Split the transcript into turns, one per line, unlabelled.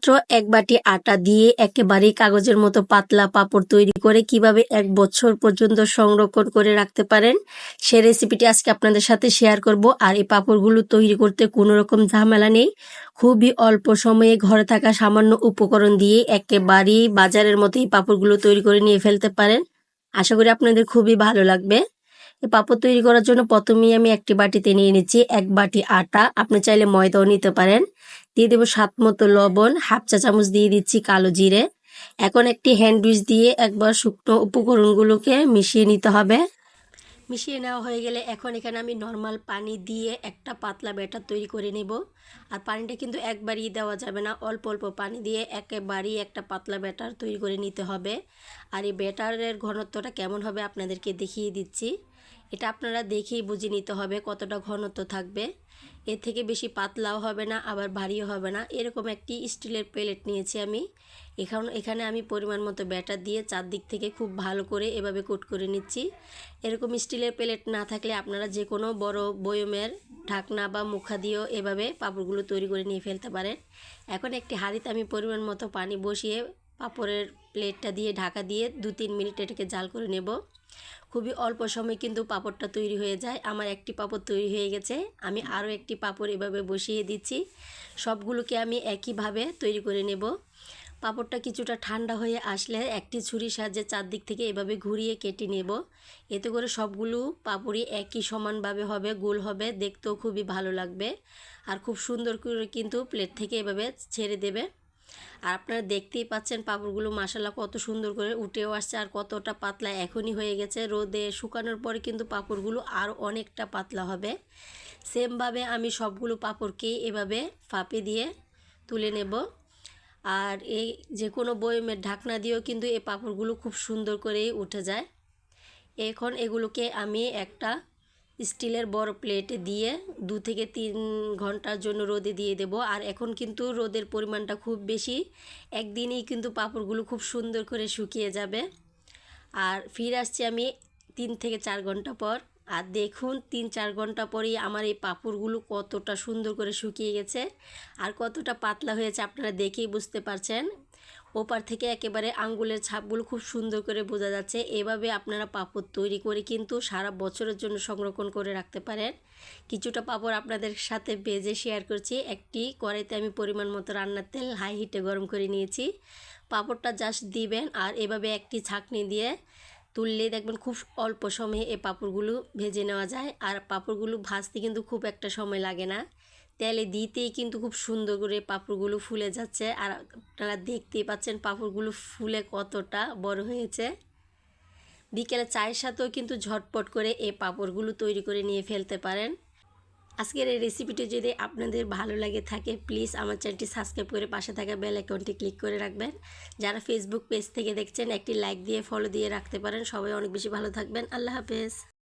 মাত্র ১ বাটি আটা দিয়ে একেবারেই কাগজের মতো পাতলা পাঁপড় তৈরি করে কিভাবে ১ বছর পর্যন্ত সংরক্ষণ করে রাখতে পারেন সে রেসিপিটি আজকে আপনাদের সাথে শেয়ার করব। আর এই পাঁপড়গুলো তৈরি করতে কোনো রকম ঝামেলা নেই, খুবই অল্প সময়ে ঘরে থাকা সামান্য উপকরণ দিয়ে একেবারেই বাজারের মতো এই পাঁপড়গুলো তৈরি করে নিয়ে ফেলতে পারেন। আশা করি আপনাদের খুবই ভালো লাগবে। এই পাঁপড় তৈরি করার জন্য প্রথমেই আমি একটি বাটিতে নিয়ে নিচ্ছি ১ বাটি আটা, আপনি চাইলে ময়দাও নিতে পারেন। দিয়ে দেবো স্বাদ মতো লবণ, হাফ চা চামচ দিয়ে দিচ্ছি কালো জিরে। এখন একটি হ্যান্ড উইচ দিয়ে একবার শুকনো উপকরণগুলোকে মিশিয়ে নিতে হবে। মিশিয়ে নেওয়া হয়ে গেলে এখন এখানে আমি নর্মাল পানি দিয়ে একটা পাতলা ব্যাটার তৈরি করে নেব। আর পানিটা কিন্তু একবারই দেওয়া যাবে না, অল্প অল্প পানি দিয়ে একেবারেই একটা পাতলা ব্যাটার তৈরি করে নিতে হবে। আর এই ব্যাটারের ঘনত্বটা কেমন হবে আপনাদেরকে দেখিয়ে দিচ্ছি। এটা আপনারা দেখেই বুঝে নিতে হবে কতটা ঘনত্ব থাকবে। এর থেকে বেশি পাতলাও হবে না, আবার ভারীও হবে না। এরকম একটি স্টিলের প্লেট নিয়েছি আমি। এখানে আমি পরিমাণ মতো ব্যাটার দিয়ে চারদিক থেকে খুব ভালো করে এভাবে কোট করে নিচ্ছি। এরকম স্টিলের প্লেট না থাকলে আপনারা যে কোনো বড় বয়মের ঢাকনা বা মুখা দিয়েও এভাবে পাঁপড়গুলো তৈরি করে নিয়ে ফেলতে পারেন। এখন একটি হাঁড়িতে আমি পরিমাণ মতো পানি বসিয়ে পাঁপড়ের প্লেটটা দিয়ে ঢাকা দিয়ে ২-৩ মিনিট এটাকে জাল করে নেব। খুবই অল্প সময় কিন্তু পাঁপড়টা তৈরি হয়ে যায়। আমার একটি পাঁপড় তৈরি হয়ে গেছে, আমি আরও একটি পাঁপড় এভাবে বসিয়ে দিচ্ছি। সবগুলোকে আমি একইভাবে তৈরি করে নেব। পাঁপড়টা কিছুটা ঠান্ডা হয়ে আসলে একটি ছুরির সাহায্যে চারদিক থেকে এভাবে ঘুরিয়ে কেটে নেব। এতে করে সবগুলো পাঁপড়ই একই সমানভাবে হবে, গোল হবে, দেখতেও খুবই ভালো লাগবে। আর খুব সুন্দর করে কিন্তু প্লেট থেকে এভাবে ছেড়ে দেবে। আর আপনারা দেখতেই পাচ্ছেন পাঁপড়গুলো মাশাআল্লাহ কত সুন্দর করে উঠেও আসছে আর কতটা পাতলা এখনই হয়ে গেছে। রোদে শুকানোর পরে কিন্তু পাঁপড়গুলো আরও অনেকটা পাতলা হবে। সেমভাবে আমি সবগুলো পাঁপড়কেই এভাবে ফাঁপে দিয়ে তুলে নেব। আর এই যে কোনো বয়মের ঢাকনা দিয়েও কিন্তু এই পাঁপড়গুলো খুব সুন্দর করেই উঠে যায়। এখন এগুলোকে আমি একটা স্টিলের বড় প্লেটে দিয়ে ২ থেকে ৩ ঘন্টার জন্য রোদে দিয়ে দেব। আর এখন কিন্তু রোদের পরিমাণটা খুব বেশি, একদিনেই কিন্তু পাঁপড়গুলো খুব সুন্দর করে শুকিয়ে যাবে। আর ফিরে আসছি আমি ৩ থেকে ৪ ঘন্টা পর। আর দেখুন ৩-৪ ঘন্টা পরেই আমার এই পাঁপড়গুলো কতটা সুন্দর করে শুকিয়ে গেছে আর কতটা পাতলা হয়েছে আপনারা দেখেই বুঝতে পারছেন। ওপার থেকে একেবারে আঙ্গুলের ছাপগুলো খুব সুন্দর করে বোঝা যাচ্ছে। এভাবে আপনারা পাঁপড় তৈরি করে কিন্তু সারা বছরের জন্য সংরক্ষণ করে রাখতে পারেন। কিছুটা পাঁপড় আপনাদের সাথে ভেজে শেয়ার করছি। একটি কড়াইতে আমি পরিমাণ মতো রান্নার তেল হাই হিটে গরম করে নিয়েছি। পাঁপড়টা জাস্ট দিবেন আর এভাবে একটি ছাঁকনি দিয়ে তুললেই দেখবেন খুব অল্প সময়ে এই পাঁপড়গুলো ভেজে নেওয়া যায়। আর পাঁপড়গুলো ভাজতে কিন্তু খুব একটা সময় লাগে না, তেলে দিতেই কিন্তু খুব সুন্দর করে পাঁপড়গুলো ফুলে যাচ্ছে। আর আপনারা দেখতেই পাচ্ছেন পাঁপড়গুলো ফুলে কতটা বড় হয়েছে। বিকেলে চায়ের সাথেও কিন্তু ঝটপট করে এই পাঁপড়গুলো তৈরি করে নিয়ে ফেলতে পারেন। আজকের এই রেসিপিটি যদি আপনাদের ভালো লাগে থাকে প্লিজ আমার চ্যানেলটি সাবস্ক্রাইব করে পাশে থাকা বেল আইকনটি ক্লিক করে রাখবেন। যারা ফেসবুক পেজ থেকে দেখছেন একটি লাইক দিয়ে ফলো দিয়ে রাখতে পারেন। সবাই অনেক বেশি ভালো থাকবেন। আল্লাহ হাফেজ।